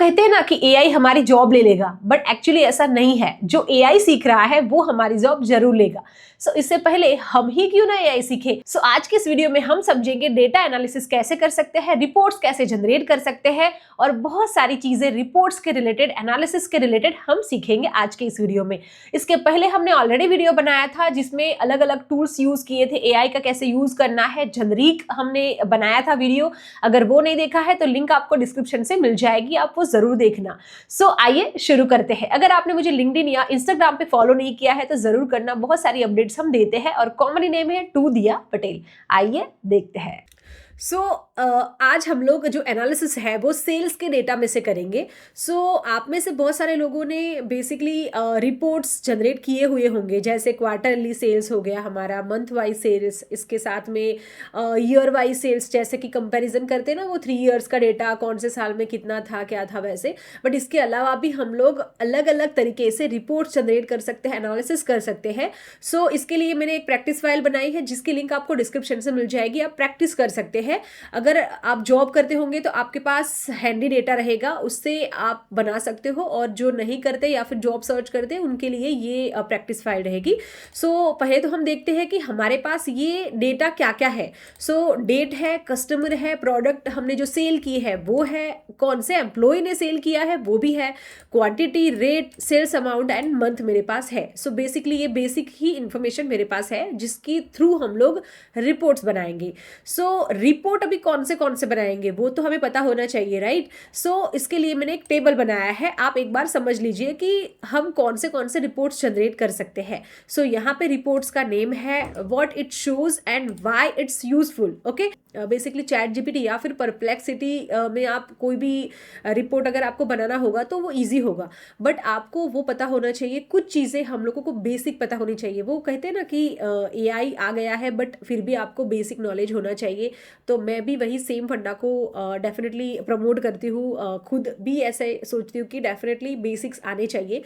कहते हैं ना कि एआई हमारी जॉब ले लेगा, बट एक्चुअली ऐसा नहीं है। जो एआई सीख रहा है वो हमारी जॉब जरूर लेगा। इससे पहले हम ही क्यों ना एआई सीखे। आज के इस वीडियो में हम समझेंगे डेटा एनालिसिस कैसे कर सकते हैं, रिपोर्ट्स कैसे जनरेट कर सकते हैं और बहुत सारी चीजें रिपोर्ट्स के रिलेटेड, एनालिसिस के रिलेटेड हम सीखेंगे आज के इस वीडियो में। इसके पहले हमने ऑलरेडी वीडियो बनाया था जिसमें अलग अलग टूल्स यूज किए थे, एआई का कैसे यूज करना है, जनरीक हमने बनाया था वीडियो। अगर वो नहीं देखा है तो लिंक आपको डिस्क्रिप्शन से मिल जाएगी, आप वो जरूर देखना। आइए शुरू करते हैं। अगर आपने मुझे लिंक्डइन या इंस्टाग्राम पे फॉलो नहीं किया है तो जरूर करना, बहुत सारी अपडेट्स हम देते हैं और कॉमन नेम है टू दिया पटेल। आइए देखते हैं। आज हम लोग जो एनालिसिस है वो सेल्स के डेटा में से करेंगे। आप में से बहुत सारे लोगों ने बेसिकली रिपोर्ट्स जनरेट किए हुए होंगे, जैसे क्वार्टरली सेल्स हो गया हमारा, मंथ वाइज सेल्स, इसके साथ में ईयर वाइज सेल्स, जैसे कि कंपैरिजन करते हैं ना वो 3 इयर्स का डेटा, कौन से साल में कितना था क्या था वैसे। बट इसके अलावा भी हम लोग अलग अलग तरीके से रिपोर्ट्स जनरेट कर सकते हैं, एनालिसिस कर सकते हैं। इसके लिए मैंने एक प्रैक्टिस फाइल बनाई है जिसकी लिंक आपको डिस्क्रिप्शन से मिल जाएगी, आप प्रैक्टिस कर सकते हैं। अगर आप जॉब करते होंगे तो आपके पास हैंडी डेटा रहेगा, उससे आप बना सकते हो, और जो नहीं करते या फिर जॉब सर्च करते हैं उनके लिए ये प्रैक्टिस फाइल रहेगी। पहले तो हम देखते हैं कि हमारे पास ये डेटा क्या क्या है। डेट है, कस्टमर है, प्रोडक्ट हमने जो सेल की है वो है, कौन से एम्प्लॉय ने सेल किया है वो भी है, quantity, rate, sales amount and month मेरे पास है। बेसिकली ये बेसिक ही इंफॉर्मेशन मेरे पास है जिसकी थ्रू हम लोग रिपोर्ट्स बनाएंगे। रिपोर्ट अभी कौन से बनाएंगे वो तो हमें पता होना चाहिए, राइट। इसके लिए मैंने एक टेबल बनाया है, आप एक बार समझ लीजिए कि हम कौन से रिपोर्ट्स जनरेट कर सकते हैं। यहाँ पे रिपोर्ट्स का नेम है what it shows and why it's useful. Okay, basically chat GPT या फिर परप्लेक्सिटी में आप कोई भी रिपोर्ट अगर आपको बनाना होगा तो वो इजी होगा, बट आपको वो पता होना चाहिए, कुछ चीज़ें हम लोगों को बेसिक पता होनी चाहिए। वो कहते हैं ना कि एआई आ गया है बट फिर भी आपको बेसिक नॉलेज होना चाहिए। तो मैं भी वही सेम फंडा को डेफिनेटली प्रमोट करती हूँ, खुद भी ऐसे सोचती हूँ कि डेफिनेटली बेसिक्स आने चाहिए।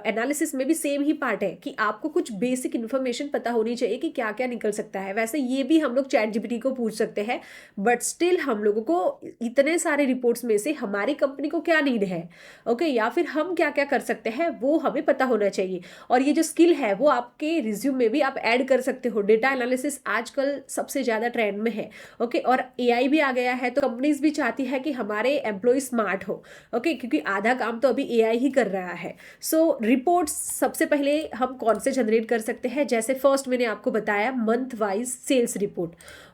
एनालिसिस में भी सेम ही पार्ट है कि आपको कुछ बेसिक इन्फॉर्मेशन पता होनी चाहिए कि क्या क्या निकल सकता है। वैसे ये भी हम लोग चैट जीपीटी को पूछ सकते हैं, बट स्टिल हम लोगों को इतने सारे रिपोर्ट्स में से हमारी कंपनी को क्या नीड है, ओके, या फिर हम क्या क्या कर सकते हैं वो हमें पता होना चाहिए। और ये जो स्किल है वो आपके रिज्यूम में भी आप ऐड कर सकते हो। डेटा एनालिसिस आजकल सबसे ज्यादा ट्रेंड में है, ओके, और एआई भी आ गया है तो कंपनीज भी चाहती है कि हमारे एम्प्लॉय स्मार्ट हो, ओके, क्योंकि आधा काम तो अभी एआई ही कर रहा है। रिपोर्ट्स सबसे पहले हम कौन से जनरेट कर सकते हैं, जैसे फर्स्ट मैंने आपको बताया मंथ वाइज सेल्स रिपोर्ट।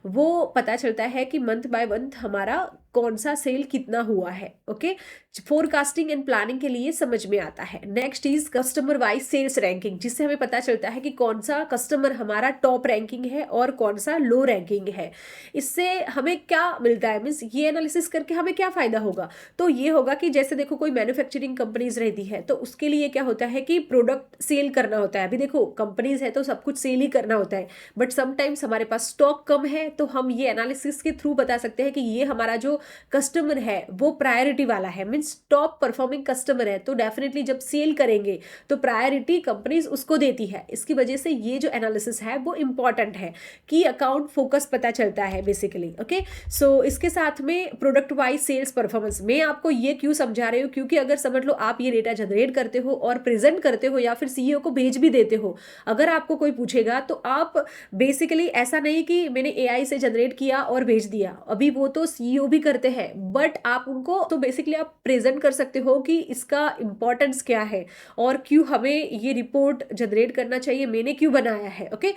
वो पता चलता है कि मंथ बाय मंथ हमारा कौन सा सेल कितना हुआ है, ओके, फोरकास्टिंग एंड प्लानिंग के लिए समझ में आता है। Next is customer wise sales ranking, जिससे हमें पता चलता है कि कौन सा कस्टमर हमारा टॉप रैंकिंग है और कौन सा लो रैंकिंग है। इससे हमें क्या मिलता है, मीन्स ये एनालिसिस करके हमें क्या फायदा होगा। तो ये होगा कि जैसे देखो कोई मैन्युफैक्चरिंग कंपनीज रहती है तो उसके लिए क्या होता है कि प्रोडक्ट सेल करना होता है। अभी देखो कंपनीज है तो सब कुछ सेल ही करना होता है, बट समटाइम्स हमारे पास स्टॉक कम है तो हम ये एनालिसिस के थ्रू बता सकते हैं कि ये हमारा जो कस्टमर है वो प्रायोरिटी वाला है, मीन्स टॉप परफॉर्मिंग कस्टमर है, तो डेफिनेटली जब सेल करेंगे तो प्रायोरिटी कंपनीज उसको देती है। इसकी वजह से ये जो एनालिसिस है वो इंपॉर्टेंट है कि अकाउंट फोकस पता चलता है बेसिकली, ओके। इसके साथ में प्रोडक्ट वाइज सेल्स परफॉर्मेंस, मैं आपको ये क्यों समझा रही हूँ, क्योंकि अगर समझ लो आप ये डेटा जनरेट करते हो और प्रेजेंट करते हो या फिर सीईओ को भेज भी देते हो, अगर आपको कोई पूछेगा तो आप बेसिकली ऐसा नहीं कि मैंने एआई से जनरेट किया और भेज दिया, अभी वो तो सीईओ भी करते हैं, बट आप उनको तो बेसिकली आप प्रेजेंट कर सकते हो कि इसका इंपॉर्टेंस क्या है और क्यों हमें ये रिपोर्ट जनरेट करना चाहिए, मैंने क्यों बनाया है, okay.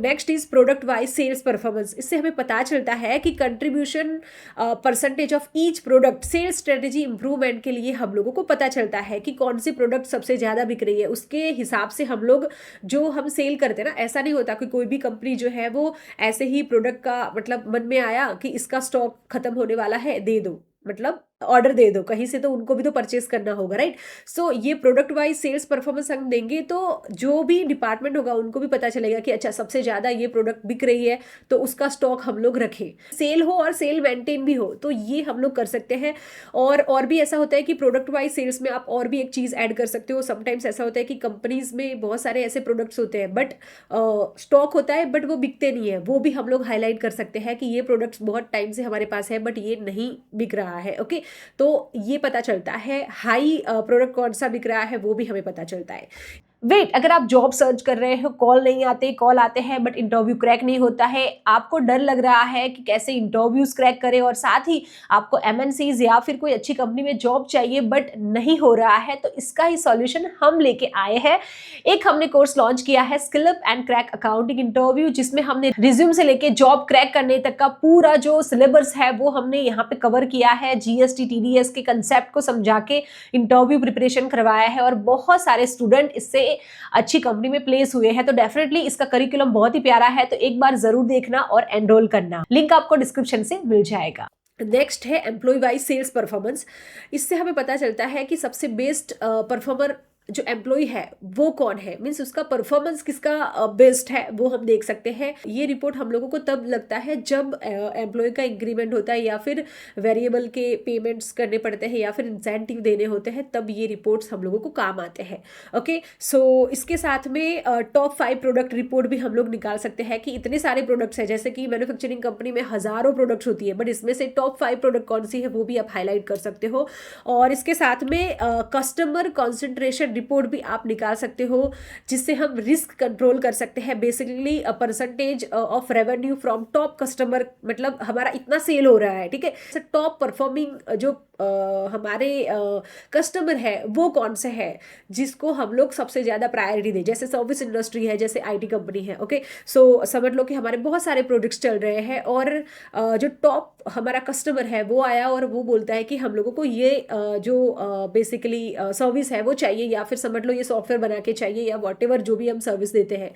Next is product wise sales performance. इससे हमें पता चलता है कि contribution percentage of each product sales strategy improvement के लिए हम लोगों को पता चलता है कि कौन सी प्रोडक्ट सबसे ज्यादा बिक रही है, उसके हिसाब से हम लोग जो हम सेल करते हैं ना, ऐसा नहीं होता कि कोई भी कंपनी जो है वो ऐसे ही प्रोडक्ट का मतलब मन में आया कि इसका स्टॉक खत्म होने वाला है दे दो, मतलब ऑर्डर दे दो कहीं से, तो उनको भी तो परचेस करना होगा, राइट। ये प्रोडक्ट वाइज सेल्स परफॉर्मेंस हम देंगे तो जो भी डिपार्टमेंट होगा उनको भी पता चलेगा कि अच्छा सबसे ज्यादा ये प्रोडक्ट बिक रही है तो उसका स्टॉक हम लोग रखें, सेल हो और सेल मेंटेन भी हो, तो ये हम लोग कर सकते हैं। और भी ऐसा होता है कि प्रोडक्ट वाइज सेल्स में आप और भी एक चीज ऐड कर सकते हो। समटाइम्स ऐसा होता है कि कंपनीज में बहुत सारे ऐसे प्रोडक्ट्स होते हैं बट स्टॉक होता है बट वो बिकते नहीं है, वो भी हम लोग हाईलाइट कर सकते हैं कि ये प्रोडक्ट्स बहुत टाइम से हमारे पास है बट ये नहीं बिक रहा है, ओके। तो ये पता चलता है। हाई प्रोडक्ट कौन सा बिक रहा है वो भी हमें पता चलता है। वेट, अगर आप जॉब सर्च कर रहे हो, कॉल नहीं आते, कॉल आते हैं बट इंटरव्यू क्रैक नहीं होता है, आपको डर लग रहा है कि कैसे इंटरव्यूज क्रैक करें, और साथ ही आपको एमएनसीज या फिर कोई अच्छी कंपनी में जॉब चाहिए बट नहीं हो रहा है, तो इसका ही सॉल्यूशन हम लेके आए हैं। एक हमने कोर्स लॉन्च किया है, skill up and crack accounting interview, जिसमें हमने रिज्यूम से लेके जॉब क्रैक करने तक का पूरा जो सिलेबस है वो हमने यहाँ पे कवर किया है। जीएसटी टीडीएस के कंसेप्ट को समझा के इंटरव्यू प्रिपरेशन करवाया है, और बहुत सारे स्टूडेंट इससे अच्छी कंपनी में प्लेस हुए हैं। तो डेफिनेटली इसका करिकुलम बहुत ही प्यारा है, तो एक बार जरूर देखना और एनरोल करना। लिंक आपको डिस्क्रिप्शन से मिल जाएगा। नेक्स्ट है एम्प्लॉय वाइज सेल्स परफॉर्मेंस। इससे हमें पता चलता है कि सबसे बेस्ट परफॉर्मर जो एम्प्लॉय है वो कौन है, मीन्स उसका परफॉर्मेंस किसका बेस्ट है वो हम देख सकते हैं। ये रिपोर्ट हम लोगों को तब लगता है जब एम्प्लॉय का इंक्रीमेंट होता है या फिर वेरिएबल के पेमेंट्स करने पड़ते हैं या फिर इंसेंटिव देने होते हैं, तब ये रिपोर्ट्स हम लोगों को काम आते हैं। ओके, सो इसके साथ में टॉप 5 प्रोडक्ट रिपोर्ट भी हम लोग निकाल सकते हैं कि इतने सारे प्रोडक्ट्स हैं, जैसे कि मैन्युफैक्चरिंग कंपनी में हजारों प्रोडक्ट्स होती है, बट इसमें से टॉप 5 प्रोडक्ट कौन सी है वो भी आप हाईलाइट कर सकते हो। और इसके साथ में कस्टमर कॉन्सेंट्रेशन रिपोर्ट भी आप निकाल सकते हो, जिससे हम रिस्क कंट्रोल कर सकते हैं। Basically percentage of revenue from top customer, मतलब हमारा इतना सेल हो रहा है, ठीक है। टॉप परफॉर्मिंग जो हमारे कस्टमर है वो कौन से है जिसको हम लोग सबसे ज़्यादा प्रायोरिटी दें। जैसे सर्विस इंडस्ट्री है, जैसे आईटी कंपनी है। ओके, सो समझ लो कि हमारे बहुत सारे प्रोडक्ट्स चल रहे हैं और जो टॉप हमारा कस्टमर है वो आया और वो बोलता है कि हम लोगों को ये जो बेसिकली सर्विस है वो चाहिए, या फिर समझ लो ये सॉफ्टवेयर बना के चाहिए, या वॉटेवर जो भी हम सर्विस देते हैं।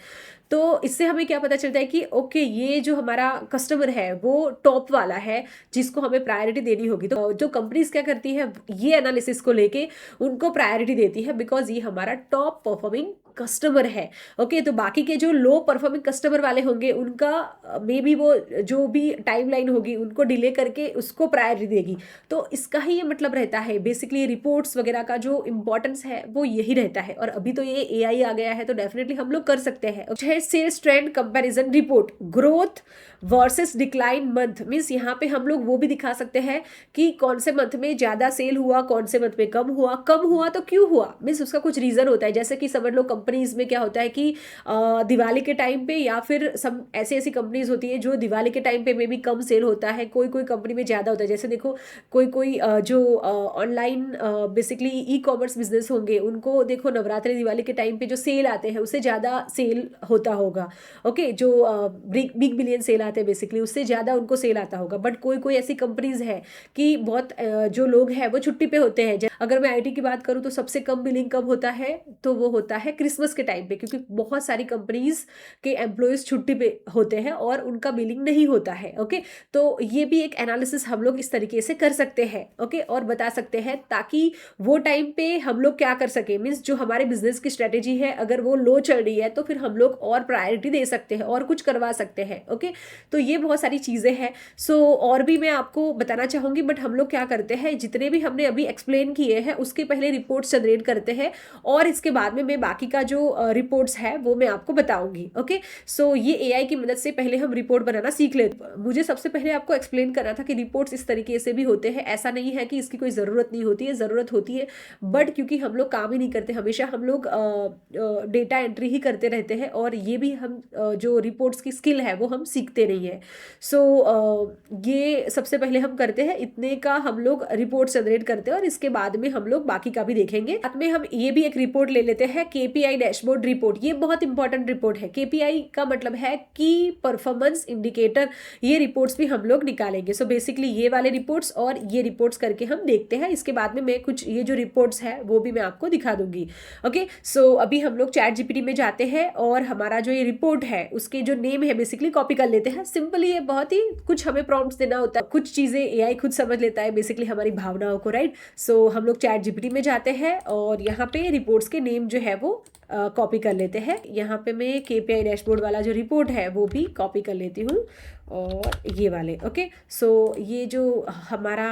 तो इससे हमें क्या पता चलता है कि ओके, ये जो हमारा कस्टमर है वो टॉप वाला है जिसको हमें प्रायोरिटी देनी होगी। तो जो कंपनीज क्या करती है, ये एनालिसिस को लेके उनको प्रायोरिटी देती है, बिकॉज ये हमारा टॉप परफॉर्मिंग कस्टमर है। ओके, तो बाकी के जो लो परफॉर्मिंग कस्टमर वाले होंगे उनका मे बी वो जो भी टाइमलाइन होगी उनको डिले करके उसको प्रायोरिटी देगी। तो इसका ही ये मतलब रहता है। बेसिकली रिपोर्ट्स वगैरह का जो इंपॉर्टेंस है वो यही रहता है, और अभी तो ये एआई आ गया है तो डेफिनेटली हम लोग कर सकते हैं। Sales trend comparison report, growth versus decline month, means यहाँ पे हम लोग वो भी दिखा सकते हैं कि कौन से मंथ में ज्यादा सेल हुआ, कौन से मंथ में कम हुआ तो क्यों हुआ, मीन्स उसका कुछ रीजन होता है। जैसे कि समझ लो कंपनीज में क्या होता है कि दिवाली के टाइम पे, या फिर सब ऐसी कंपनीज होती है जो दिवाली के टाइम पे में भी कम सेल होता है, कोई कंपनी में ज्यादा होता है। जैसे देखो कोई जो online basically e commerce business होंगे, उनको देखो नवरात्रि दिवाली के टाइम पे जो सेल आते हैं उससे ज्यादा सेल होता होगा। ओके, जो बिग बिलियन सेल आते हैं बेसिकली उससे ज्यादा उनको सेल आता होगा। बट कोई ऐसी कंपनीज है कि बहुत जो लोग हैं वो छुट्टी पे होते हैं। अगर मैं आईटी की बात करूं तो सबसे कम बिलिंग कब होता है, तो वो होता है क्रिसमस के टाइम पे, क्योंकि बहुत सारी कंपनीज के एम्प्लॉयज छुट्टी पे होते हैं और उनका बिलिंग नहीं होता है। ओके, तो ये भी एक एनालिसिस हम लोग इस तरीके से कर सकते हैं। ओके, और बता सकते हैं ताकि वो टाइम पे हम लोग क्या कर सके, मीन्स जो हमारे बिजनेस की स्ट्रेटेजी है अगर वो लो चल रही है तो फिर हम लोग और प्रायोरिटी दे सकते हैं और कुछ करवा सकते हैं। ओके, तो ये बहुत सारी चीजें हैं। सो और भी मैं आपको बताना चाहूंगी, बट हम लोग क्या करते हैं, जितने भी हमने अभी एक्सप्लेन किए हैं उसके पहले रिपोर्ट्स जनरेट करते हैं और इसके बाद में मैं बाकी का जो रिपोर्ट्स है वो मैं आपको बताऊंगी। ओके, सो ये एआई की मदद से पहले हम रिपोर्ट बनाना सीख लेते। मुझे सबसे पहले आपको एक्सप्लेन करना था कि रिपोर्ट्स इस तरीके से भी होते हैं। ऐसा नहीं है कि इसकी कोई ज़रूरत नहीं होती है, ज़रूरत होती है, बट क्योंकि हम लोग काम ही नहीं करते, हमेशा हम लोग डेटा एंट्री ही करते रहते हैं और ये भी हम जो रिपोर्ट्स की स्किल है वो हम सीखते नहीं है। सो ये सबसे पहले हम करते हैं, इतने का हम लोग रिपोर्ट जनरेट करते हैं और इसके बाद में हम लोग बाकी का भी देखेंगे। बाद में हम ये भी एक रिपोर्ट ले लेते हैं, केपीआई डैशबोर्ड रिपोर्ट। ये बहुत इंपॉर्टेंट रिपोर्ट है। केपीआई का मतलब है की परफॉर्मेंस इंडिकेटर। ये रिपोर्ट्स भी हम लोग निकालेंगे। सो बेसिकली ये वाले रिपोर्ट्स और ये रिपोर्ट्स करके हम देखते हैं। इसके बाद में मैं कुछ ये जो रिपोर्ट्स है वो भी मैं आपको दिखा दूंगी। ओके, सो अभी हम लोग चैट जीपीटी में जाते हैं और हमारा जो ये रिपोर्ट है उसके जो नेम है बेसिकली कॉपी कर लेते हैं। सिंपली ये बहुत ही कुछ हमें प्रॉम्प्ट्स देना होता है, कुछ चीजें एआई खुद समझ लेता है बेसिकली हमारी भावनाओं को, राइट। सो हम लोग चैट जीपीटी में जाते हैं और यहाँ पे रिपोर्ट्स के नेम जो है वो कॉपी कर लेते हैं। यहाँ पे मैं केपीआई डैशबोर्ड वाला जो रिपोर्ट है वो भी कॉपी कर लेती हूँ और ये वाले। ओके, सो ये जो हमारा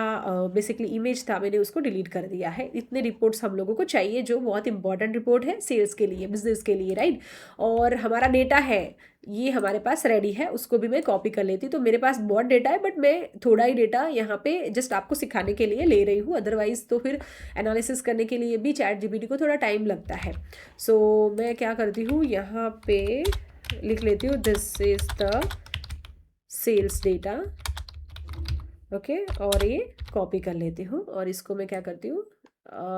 बेसिकली इमेज था मैंने उसको डिलीट कर दिया है। इतने रिपोर्ट्स हम लोगों को चाहिए जो बहुत इंपॉर्टेंट रिपोर्ट है सेल्स के लिए, बिजनेस के लिए, राइट। और हमारा डेटा है ये हमारे पास रेडी है, उसको भी मैं कॉपी कर लेती हूँ। तो मेरे पास बहुत डेटा है, बट मैं थोड़ा ही डेटा यहाँ पे जस्ट आपको सिखाने के लिए ले रही हूँ, अदरवाइज तो फिर एनालिसिस करने के लिए भी चैट जीपीटी को थोड़ा टाइम लगता है। सो मैं क्या करती हूँ, यहाँ पे लिख लेती हूँ this is the sales data. Okay, और ये कॉपी कर लेती हूँ और इसको मैं क्या करती हूँ,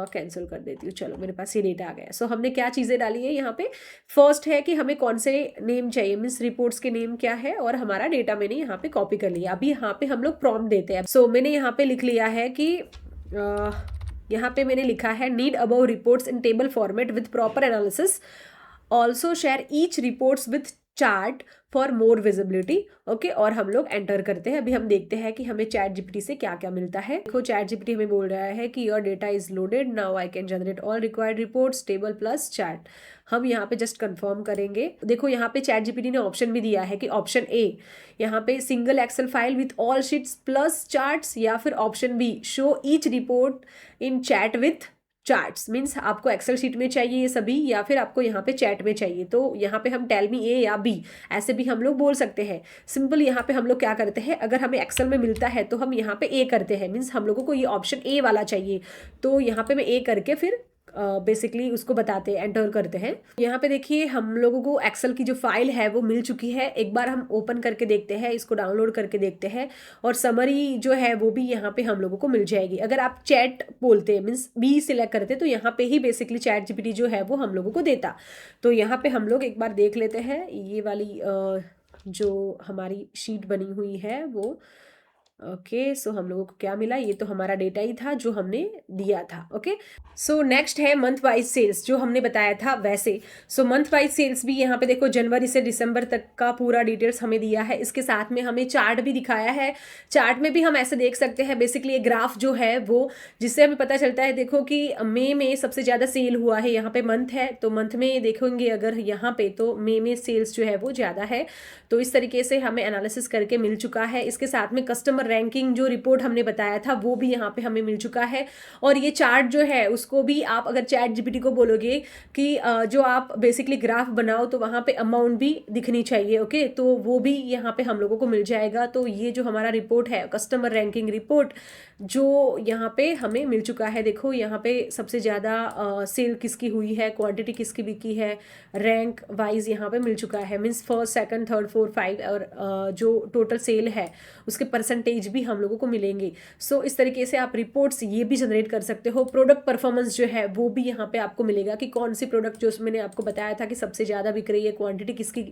कैंसिल कर देती हूँ। चलो मेरे पास ये डेटा आ गया। सो हमने क्या चीज़ें डाली है यहाँ पे, फर्स्ट है कि हमें कौन से नेम चाहिए, मीन्स रिपोर्ट्स के नेम क्या है, और हमारा डेटा मैंने यहाँ पे कॉपी कर लिया। अभी यहाँ पे हम लोग प्रॉम्प्ट देते हैं। सो मैंने यहाँ पे लिख लिया है कि यहाँ पे मैंने लिखा है need above reports in table format with proper analysis, also share each reports with chart for more visibility. Okay, और हम लोग एंटर करते हैं। अभी हम देखते हैं कि हमें चैट जीपीटी से क्या क्या मिलता है। देखो चैट जीपीटी हमें बोल रहा है कि your data is loaded, now I can generate all required reports table plus chart. हम यहाँ पे जस्ट कंफर्म करेंगे। देखो यहाँ पे चैट जीपीटी ने ऑप्शन भी दिया है कि ऑप्शन ए यहाँ पे single Excel file with all sheets plus charts, या फिर option B show each report in chat with charts. Means आपको एक्सेल शीट में चाहिए ये सभी, या फिर आपको यहाँ पे चैट में चाहिए। तो यहाँ पे हम टेल मी ए या बी ऐसे भी हम लोग बोल सकते हैं। सिंपल यहाँ पे हम लोग क्या करते हैं, अगर हमें एक्सेल में मिलता है तो हम यहाँ पे ए करते हैं, मीन्स हम लोगों को ये ऑप्शन ए वाला चाहिए। तो यहाँ पे मैं ए करके फिर बेसिकली उसको बताते हैं, एंटर करते हैं। यहाँ पे देखिए हम लोगों को एक्सेल की जो फाइल है वो मिल चुकी है। एक बार हम ओपन करके देखते हैं, इसको डाउनलोड करके देखते हैं, और समरी जो है वो भी यहाँ पे हम लोगों को मिल जाएगी। अगर आप चैट बोलते हैं मीन्स बी सिलेक्ट करते तो यहाँ पे ही बेसिकली चैट जीपीटी जो है वो हम लोगों को देता। तो यहाँ पे हम लोग एक बार देख लेते हैं ये वाली जो हमारी शीट बनी हुई है वो। ओके, सो हम लोगों को क्या मिला, ये तो हमारा डेटा ही था जो हमने दिया था। ओके, सो नेक्स्ट है मंथ वाइज सेल्स, जो हमने बताया था वैसे। सो मंथ वाइज सेल्स भी यहाँ पे देखो जनवरी से दिसंबर तक का पूरा डिटेल्स हमें दिया है। इसके साथ में हमें चार्ट भी दिखाया है। चार्ट में भी हम ऐसे देख सकते हैं बेसिकली ये ग्राफ जो है वो, जिससे हमें पता चलता है देखो कि मई में सबसे ज़्यादा सेल हुआ है। यहाँ पे मंथ है तो मंथ में देखेंगे अगर यहाँ पे तो मई में सेल्स जो है वो ज़्यादा है। तो इस तरीके से हमें एनालिसिस करके मिल चुका है। इसके साथ में कस्टमर रैंकिंग जो रिपोर्ट हमने बताया था वो भी यहाँ पे हमें मिल चुका है। और ये चार्ट जो है उसको भी आप अगर चैट जीपीटी को बोलोगे कि जो आप बेसिकली ग्राफ बनाओ तो वहाँ पे अमाउंट भी दिखनी चाहिए। ओके, तो वो भी यहाँ पे हम लोगों को मिल जाएगा। तो ये जो हमारा रिपोर्ट है कस्टमर रैंकिंग रिपोर्ट जो यहाँ पे हमें मिल चुका है। देखो यहाँ पे सबसे ज़्यादा सेल किसकी हुई है, क्वांटिटी किसकी बिकी है, रैंक वाइज यहाँ पे मिल चुका है। Means first second third fourth five, और जो टोटल सेल है उसके परसेंटेज भी हम लोगों को मिलेंगे। सो इस तरीके से आप रिपोर्ट्स ये भी जनरेट कर सकते हो। प्रोडक्ट परफॉर्मेंस जो है वो भी यहाँ पे आपको मिलेगा कि कौन सी प्रोडक्ट जो मैंने आपको बताया था कि सबसे ज़्यादा बिक रही है, क्वांटिटी किसकी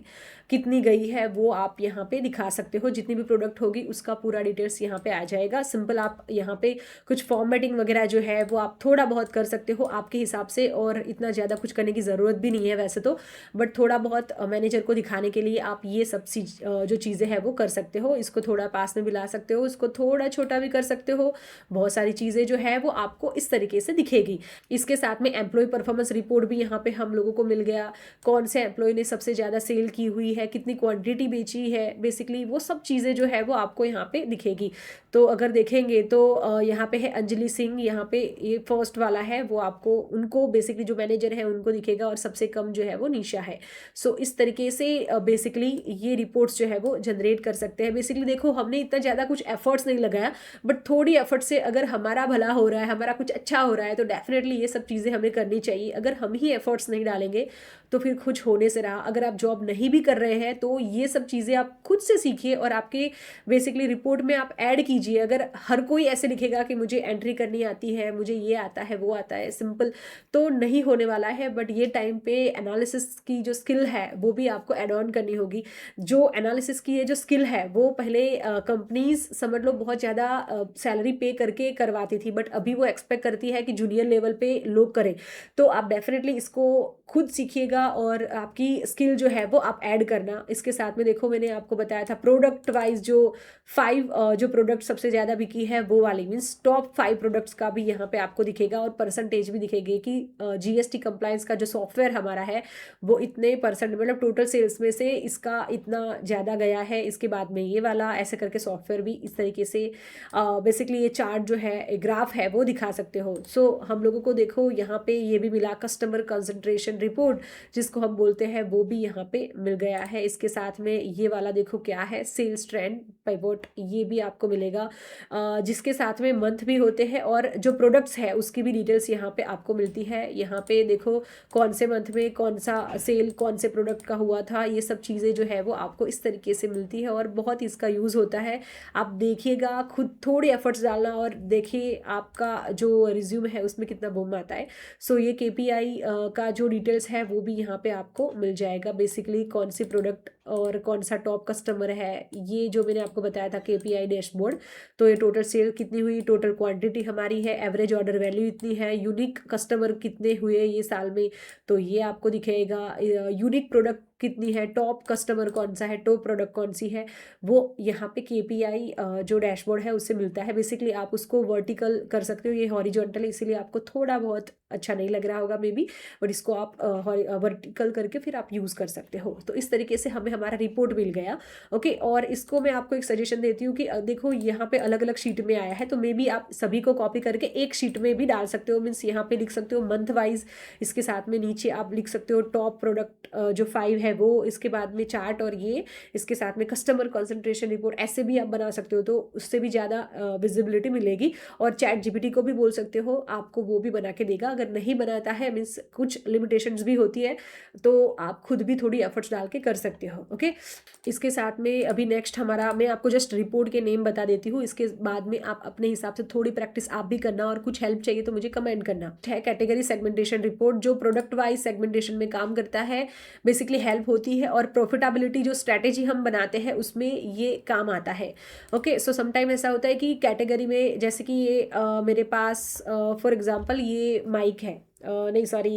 कितनी गई है, वो आप यहाँ पे दिखा सकते हो। जितनी भी प्रोडक्ट होगी उसका पूरा डिटेल्स यहाँ पे आ जाएगा। सिंपल आप यहाँ पे कुछ फॉर्मेटिंग वगैरह जो है वो आप थोड़ा बहुत कर सकते हो आपके हिसाब से, और इतना ज़्यादा कुछ करने की ज़रूरत भी नहीं है वैसे तो, बट थोड़ा बहुत मैनेजर को दिखाने के लिए आप ये सब जो चीज़ें हैं वो कर सकते हो। इसको थोड़ा पास में भी ला सकते हो, इसको थोड़ा छोटा भी कर सकते हो। बहुत सारी चीज़ें जो है वो आपको इस तरीके से दिखेगी। इसके साथ में एम्प्लॉय परफॉर्मेंस रिपोर्ट भी यहाँ पे हम लोगों को मिल गया। कौन से एम्प्लॉय ने सबसे ज़्यादा सेल की हुई है, कितनी क्वांटिटी बेची है, बेसिकली वो सब चीज़ें जो है वो आपको यहाँ पे दिखेगी। तो अगर देखेंगे तो यहाँ पे है अंजलि सिंह, यहाँ पे ये फर्स्ट वाला है वो आपको, उनको बेसिकली जो मैनेजर है उनको दिखेगा, और सबसे कम जो है वो निशा है। सो इस तरीके से बेसिकली ये रिपोर्ट्स जो है वो जनरेट कर सकते हैं। बेसिकली देखो हमने इतना ज़्यादा कुछ एफर्ट्स नहीं लगाया, बट थोड़ी एफर्ट से अगर हमारा भला हो रहा है, हमारा कुछ अच्छा हो रहा है, तो डेफिनेटली ये सब चीज़ें हमें करनी चाहिए। अगर हम ही एफर्ट्स नहीं डालेंगे तो फिर कुछ होने से रहा। अगर आप जॉब नहीं भी कर रहे हैं तो ये सब चीज़ें आप खुद से सीखिए और आपके बेसिकली रिपोर्ट में आप ऐड कीजिए। अगर हर कोई ऐसे लिखेगा कि मुझे एंट्री करनी आती है, मुझे ये आता है वो आता है, सिंपल तो नहीं होने वाला है। बट ये टाइम पे एनालिसिस की जो स्किल है वो भी आपको एड ऑन करनी होगी। जो एनालिसिस की ये जो स्किल है वो पहले कंपनीज समझ लो बहुत ज़्यादा सैलरी पे करके करवाती थी, बट अभी वो एक्सपेक्ट करती है कि जूनियर लेवल पे लोग करें। तो आप डेफिनेटली इसको खुद सीखिएगा और आपकी स्किल जो है वो आप ऐड करना। इसके साथ में देखो मैंने आपको बताया था प्रोडक्ट वाइज जो 5 जो प्रोडक्ट सबसे ज़्यादा बिकी है वो वाली, मीन्स टॉप 5 प्रोडक्ट्स का भी यहाँ पे आपको दिखेगा और परसेंटेज भी दिखेगी कि GST कंप्लायंस का जो सॉफ्टवेयर हमारा है वो इतने परसेंट, मतलब टोटल सेल्स में से इसका इतना ज़्यादा गया है, इसके बाद में ये वाला, ऐसे करके सॉफ्टवेयर भी इस तरीके से बेसिकली ये चार्ट जो है, ग्राफ है, वो दिखा सकते हो। सो हम लोगों को देखो यहाँ पे ये भी मिला कस्टमर कंसंट्रेशन रिपोर्ट जिसको हम बोलते हैं, वो भी यहाँ पे मिल गया है। इसके साथ में ये वाला देखो क्या है, सेल्स ट्रेंड पिवोट, ये भी आपको मिलेगा जिसके साथ में मंथ भी होते हैं और जो प्रोडक्ट्स है उसकी भी डिटेल्स यहाँ पे आपको मिलती है। यहाँ पे देखो कौन से मंथ में कौन सा सेल कौन से प्रोडक्ट का हुआ था, ये सब चीज़ें जो है वो आपको इस तरीके से मिलती है और बहुत इसका यूज़ होता है। आप देखिएगा, खुद थोड़े एफर्ट्स डालना और देखिए आपका जो रिज्यूम है उसमें कितना बूम आता है। सो ये KPI का जो डिटेल्स है वो भी यहाँ पे आपको मिल जाएगा। बेसिकली कौन सी प्रोडक्ट और कौन सा टॉप कस्टमर है, ये जो मैंने आपको बताया था KPI डैशबोर्ड। तो ये टोटल सेल कितनी हुई, टोटल क्वांटिटी हमारी है, एवरेज ऑर्डर वैल्यू इतनी है, यूनिक कस्टमर कितने हुए ये साल में, तो ये आपको दिखेगा। यूनिक प्रोडक्ट कितनी है, टॉप कस्टमर कौन सा है, टॉप प्रोडक्ट कौन सी है, वो यहाँ पे KPI जो डैशबोर्ड है उससे मिलता है। बेसिकली आप उसको वर्टिकल कर सकते हो, ये हॉरिजॉन्टल है इसीलिए आपको थोड़ा बहुत अच्छा नहीं लग रहा होगा मे बी, बट इसको आप वर्टिकल करके फिर आप यूज़ कर सकते हो। तो इस तरीके से हमें हमारा रिपोर्ट मिल गया। ओके, और इसको मैं आपको एक सजेशन देती हूँ कि देखो यहाँ पे अलग अलग शीट में आया है, तो मे बी आप सभी को कॉपी करके एक शीट में भी डाल सकते हो। मीन्स यहाँ पे लिख सकते हो मंथ वाइज, इसके साथ में नीचे आप लिख सकते हो टॉप प्रोडक्ट जो 5 है वो, इसके बाद में चार्ट और ये, इसके साथ में कस्टमर कंसंट्रेशन रिपोर्ट, ऐसे भी आप बना सकते हो तो उससे भी ज़्यादा विजिबिलिटी मिलेगी। और ChatGPT को भी बोल सकते हो, आपको वो भी बना के देगा। अगर नहीं बनाता है, मीन्स कुछ लिमिटेशंस भी होती है, तो आप खुद भी थोड़ी एफर्ट्स डाल के कर सकते हो। ओके, इसके साथ में अभी नेक्स्ट हमारा, मैं आपको जस्ट रिपोर्ट के नेम बता देती हूँ, इसके बाद में आप अपने हिसाब से थोड़ी प्रैक्टिस आप भी करना और कुछ हेल्प चाहिए तो मुझे कमेंट करना है। कैटेगरी सेगमेंटेशन रिपोर्ट जो प्रोडक्ट वाइज सेगमेंटेशन में काम करता है, बेसिकली हेल्प होती है और प्रॉफिटेबिलिटी जो स्ट्रैटेजी हम बनाते हैं उसमें ये काम आता है। ओके, सो समटाइम ऐसा होता है कि कैटेगरी में, जैसे कि ये मेरे पास फॉर एग्जांपल ये माइक है, नहीं सॉरी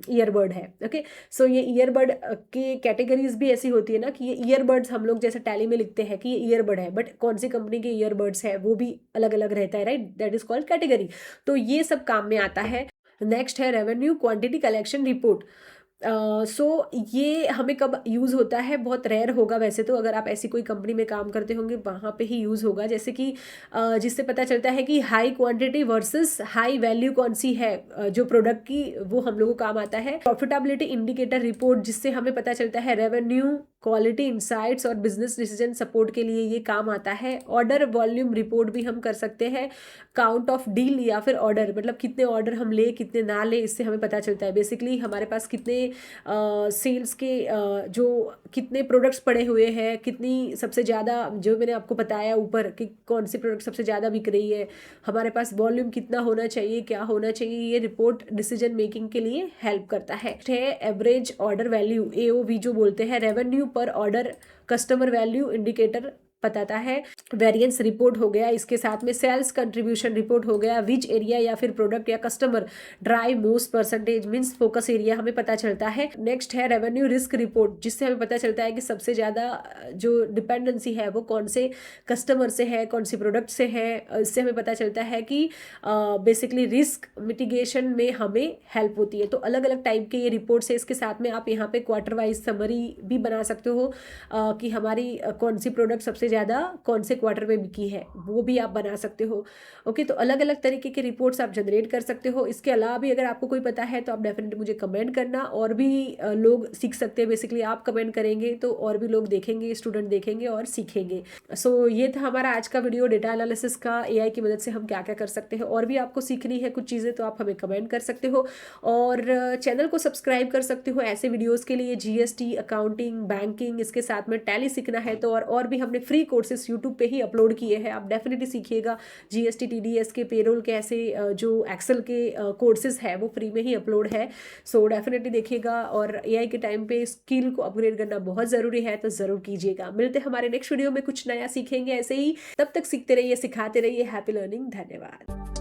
ईयरबड है। ओके, सो ये ईयरबड के कैटेगरीज भी ऐसी होती है ना कि ये ईयरबड्स हम लोग जैसे टैली में लिखते हैं कि ये ईयरबड है, बट कौन सी कंपनी के ईयरबड्स है वो भी अलग अलग रहता है, right, that is called category. तो ये सब काम में आता है। नेक्स्ट है रेवेन्यू क्वांटिटी कलेक्शन रिपोर्ट। सो ये हमें कब यूज़ होता है, बहुत रेयर होगा वैसे तो, अगर आप ऐसी कोई कंपनी में काम करते होंगे वहाँ पे ही यूज़ होगा। जैसे कि जिससे पता चलता है कि high quantity versus high value कौन सी है जो प्रोडक्ट की, वो हम लोगों को काम आता है। प्रॉफिटेबिलिटी इंडिकेटर रिपोर्ट जिससे हमें पता चलता है रेवेन्यू, क्वालिटी इंसाइट्स और बिजनेस डिसीजन सपोर्ट के लिए ये काम आता है। ऑर्डर वॉल्यूम रिपोर्ट भी हम कर सकते हैं। काउंट ऑफ डील या फिर ऑर्डर, मतलब कितने ऑर्डर हम ले कितने ना ले, इससे हमें पता चलता है। बेसिकली हमारे पास कितने सेल्स के जो कितने प्रोडक्ट्स पड़े हुए हैं, कितनी सबसे ज़्यादा, जो मैंने आपको बताया ऊपर कि कौन सी प्रोडक्ट सबसे ज़्यादा बिक रही है, हमारे पास वॉल्यूम कितना होना चाहिए, क्या होना चाहिए, ये रिपोर्ट डिसीजन मेकिंग के लिए हेल्प करता है। एवरेज ऑर्डर वैल्यू, AOV जो बोलते हैं, रेवेन्यू पर ऑर्डर कस्टमर वैल्यू इंडिकेटर बताता है। वेरिएंस रिपोर्ट हो गया, इसके साथ में सेल्स कंट्रीब्यूशन रिपोर्ट हो गया, विच एरिया या फिर प्रोडक्ट या customer drive most percentage, means focus area हमें पता चलता है। नेक्स्ट है रेवेन्यू रिस्क रिपोर्ट, जिससे हमें पता चलता है कि सबसे ज़्यादा जो डिपेंडेंसी है वो कौन से कस्टमर से है, कौन सी प्रोडक्ट से है। इससे हमें पता चलता है कि बेसिकली रिस्क मिटिगेशन में हमें हेल्प होती है। तो अलग अलग टाइप के ये रिपोर्ट्स है। इसके साथ में आप यहाँ पे क्वार्टर वाइज समरी भी बना सकते हो कि हमारी कौन सी प्रोडक्ट सबसे ज़्यादा कौन से क्वार्टर में बिकी है, वो भी आप बना सकते हो। ओके, तो अलग अलग तरीके के रिपोर्ट्स आप जनरेट कर सकते हो। इसके अलावा भी अगर आपको कोई पता है तो आप डेफिनेटली मुझे कमेंट करना, और भी लोग सीख सकते हैं। बेसिकली आप कमेंट करेंगे तो और भी लोग देखेंगे, स्टूडेंट देखेंगे और सीखेंगे। सो ये था हमारा आज का वीडियो, डेटा एनालिसिस का, AI की मदद से हम क्या क्या कर सकते हैं। और भी आपको सीखनी है कुछ चीज़ें तो आप हमें कमेंट कर सकते हो, और चैनल को सब्सक्राइब कर सकते हो ऐसे वीडियोज़ के लिए। GST, अकाउंटिंग, बैंकिंग, इसके साथ में टैली सीखना है तो और भी हमने फ्री कोर्सेज यूट्यूब पे ही अपलोड किए हैं, आप डेफिनेटली सीखिएगा। GST, TDS के, पेरोल के, ऐसे जो एक्सेल के कोर्सेज है वो फ्री में ही अपलोड है। सो डेफिनेटली देखिएगा, और AI के टाइम पे स्किल को अपग्रेड करना बहुत ज़रूरी है, तो ज़रूर कीजिएगा। मिलते हैं हमारे नेक्स्ट वीडियो में, कुछ नया सीखेंगे ऐसे ही। तब तक सीखते रहिए, सिखाते रहिए। हैप्पी लर्निंग, धन्यवाद।